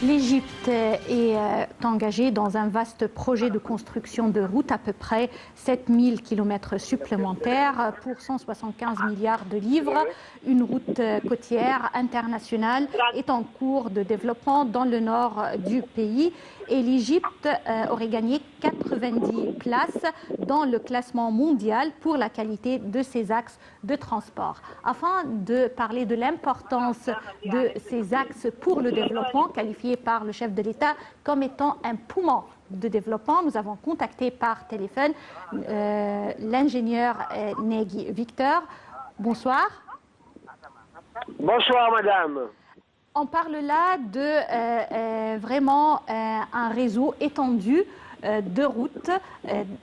L'Égypte est engagée dans un vaste projet de construction de routes, à peu près 7000 km supplémentaires pour 175 milliards de livres. Une route côtière internationale est en cours de développement dans le nord du pays et l'Égypte aurait gagné 90 places dans le classement mondial pour la qualité de ses axes de transport. Afin de parler de l'importance de ces axes pour le développement, qualifiés par le chef de l'État comme étant un poumon de développement, nous avons contacté par téléphone l'ingénieur Negui Victor. Bonsoir. Bonsoir madame. On parle là de vraiment un réseau étendu de routes,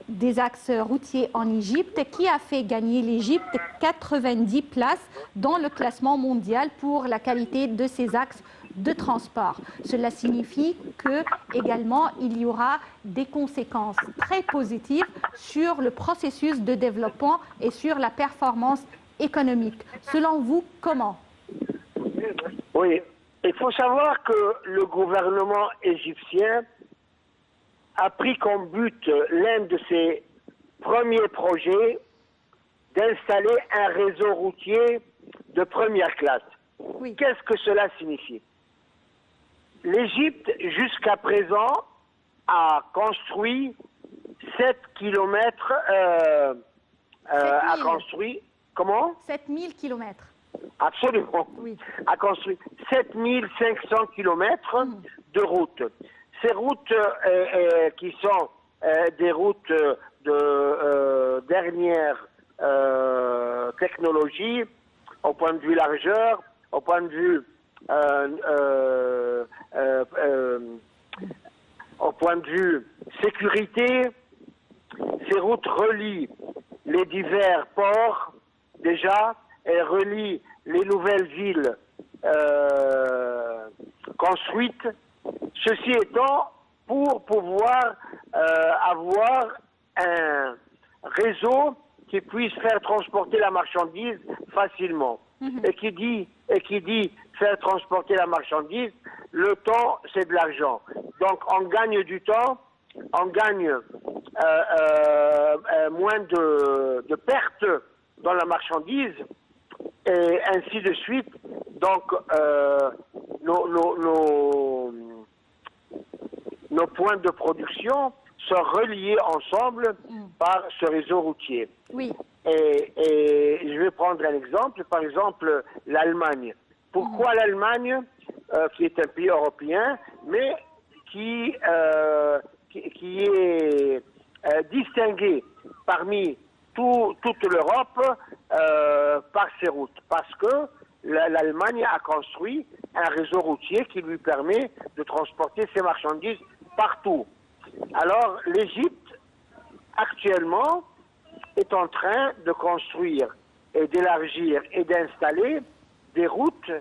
des axes routiers en Égypte, qui a fait gagner l'Égypte 90 places dans le classement mondial pour la qualité de ses axes de transport. Cela signifie que également il y aura des conséquences très positives sur le processus de développement et sur la performance économique. Selon vous, comment? Oui, il faut savoir que le gouvernement égyptien a pris comme but l'un de ses premiers projets d'installer un réseau routier de première classe. Oui. Qu'est-ce que cela signifie? L'Égypte, jusqu'à présent, a construit 7 kilomètres, a construit, comment? 7000 kilomètres. Absolument. Oui. A construit 7500 kilomètres de routes. Ces routes qui sont des routes de dernière technologie, au point de vue largeur, au point de vue sécurité, ces routes relient les divers ports déjà, elles relient les nouvelles villes construites. Ceci étant, pour pouvoir avoir un réseau qui puisse faire transporter la marchandise facilement. Et qui dit faire transporter la marchandise, le temps, c'est de l'argent. Donc on gagne du temps, on gagne moins de pertes dans la marchandise, et ainsi de suite. Donc nos points de production sont reliés ensemble par ce réseau routier. Oui. Et je vais prendre un exemple, par exemple l'Allemagne. Pourquoi l'Allemagne, qui est un pays européen, mais qui est distingué parmi toute l'Europe par ses routes? Parce que l'Allemagne a construit un réseau routier qui lui permet de transporter ses marchandises partout. Alors l'Égypte, actuellement, est en train de construire et d'élargir et d'installer des routes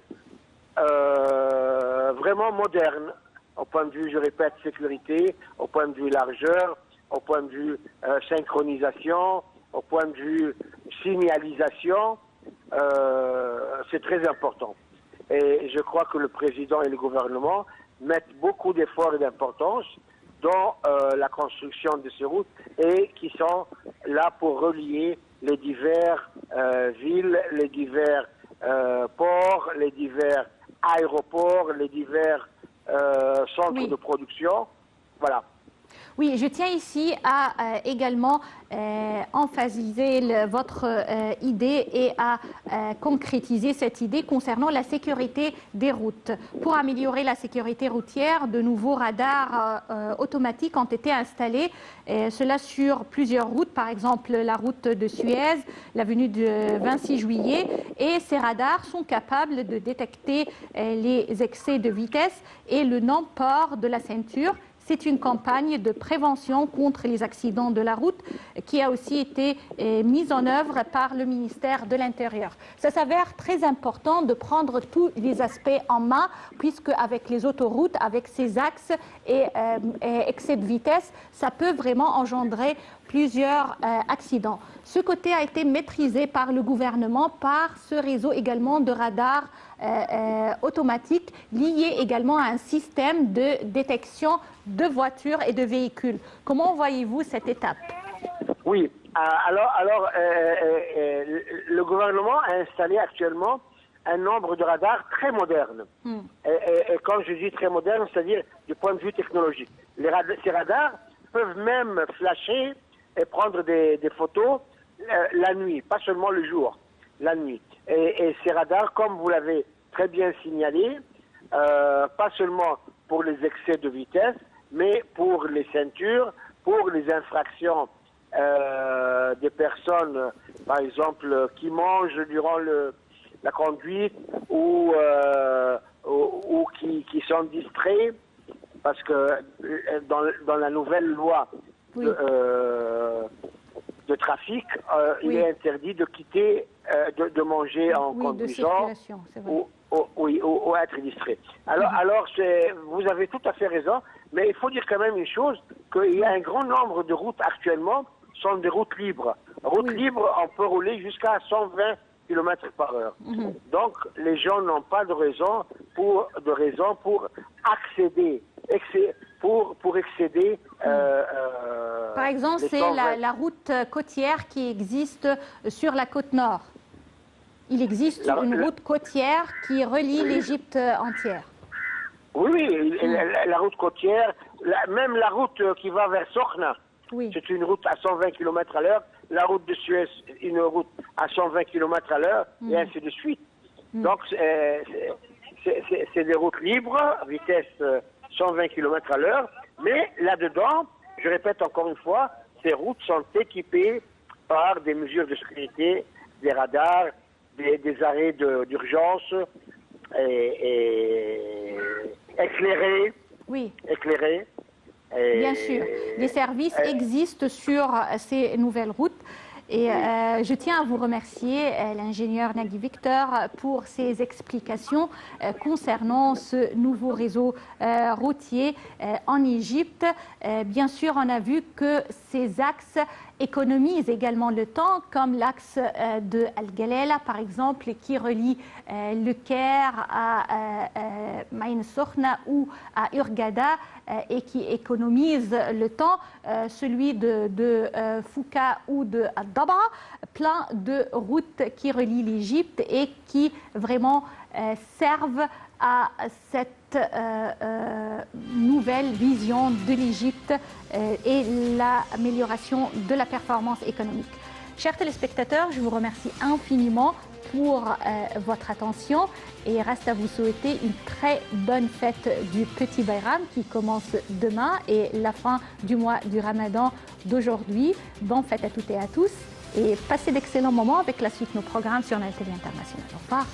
vraiment modernes, au point de vue, je répète, sécurité, au point de vue largeur, au point de vue synchronisation, au point de vue signalisation. C'est très important. Et je crois que le président et le gouvernement mettent beaucoup d'efforts et d'importance dans la construction de ces routes et qui sont là pour relier les divers villes, les divers ports, les divers aéroports, les divers centres de production. Voilà. Oui, je tiens ici à également emphasiser votre idée et à concrétiser cette idée concernant la sécurité des routes. Pour améliorer la sécurité routière, de nouveaux radars automatiques ont été installés, cela sur plusieurs routes, par exemple la route de Suez, l'avenue de 26 juillet, et ces radars sont capables de détecter les excès de vitesse et le non-port de la ceinture. C'est une campagne de prévention contre les accidents de la route qui a aussi été mise en œuvre par le ministère de l'Intérieur. Ça s'avère très important de prendre tous les aspects en main, puisque avec les autoroutes, avec ces axes et excès de vitesse, ça peut vraiment engendrer plusieurs accidents. Ce côté a été maîtrisé par le gouvernement, par ce réseau également de radars automatiques liés également à un système de détection de voitures et de véhicules. Comment voyez-vous cette étape? Oui, alors le gouvernement a installé actuellement un nombre de radars très modernes. Et quand je dis très moderne, c'est-à-dire du point de vue technologique. Ces radars peuvent même flasher et prendre des photos la nuit, pas seulement le jour, la nuit. Et ces radars, comme vous l'avez très bien signalé, pas seulement pour les excès de vitesse, mais pour les ceintures, pour les infractions des personnes, par exemple, qui mangent durant la conduite ou qui sont distraits, parce que dans la nouvelle loi de trafic, il est interdit de quitter, de manger en conduisant ou être distrait. Alors vous avez tout à fait raison, mais il faut dire quand même une chose, qu'il y a un grand nombre de routes actuellement sont des routes libres. Routes libres, on peut rouler jusqu'à 120 km/h. Donc, les gens n'ont pas de raison pour accéder, pour excéder. Par exemple, c'est la route côtière qui existe sur la côte nord. Il existe une route côtière qui relie l'Égypte entière. Oui, la route côtière, même la route qui va vers Sokhna. C'est une route à 120 km/h. La route de Suez, une route à 120 km/h, et ainsi de suite. Donc, c'est des routes libres, vitesse 120 km/h. Mais là-dedans, je répète encore une fois, ces routes sont équipées par des mesures de sécurité, des radars, des arrêts d'urgence, et éclairés. Éclairés. Bien sûr, les services existent sur ces nouvelles routes. Et je tiens à vous remercier, l'ingénieur Nagui Victor, pour ces explications concernant ce nouveau réseau routier en Égypte. Bien sûr, on a vu que ces axes économisent également le temps, comme l'axe de Al-Galela, par exemple, qui relie le Caire à Maïn Sokhna ou à Hurghada et qui économise le temps, celui de Fouka ou de Dabra, plein de routes qui relient l'Égypte et qui vraiment servent à cette nouvelle vision de l'Égypte et l'amélioration de la performance économique. Chers téléspectateurs, je vous remercie infiniment pour votre attention et reste à vous souhaiter une très bonne fête du Petit Bayram qui commence demain et la fin du mois du Ramadan d'aujourd'hui. Bonne fête à toutes et à tous et passez d'excellents moments avec la suite de nos programmes sur la télé internationale. Au revoir.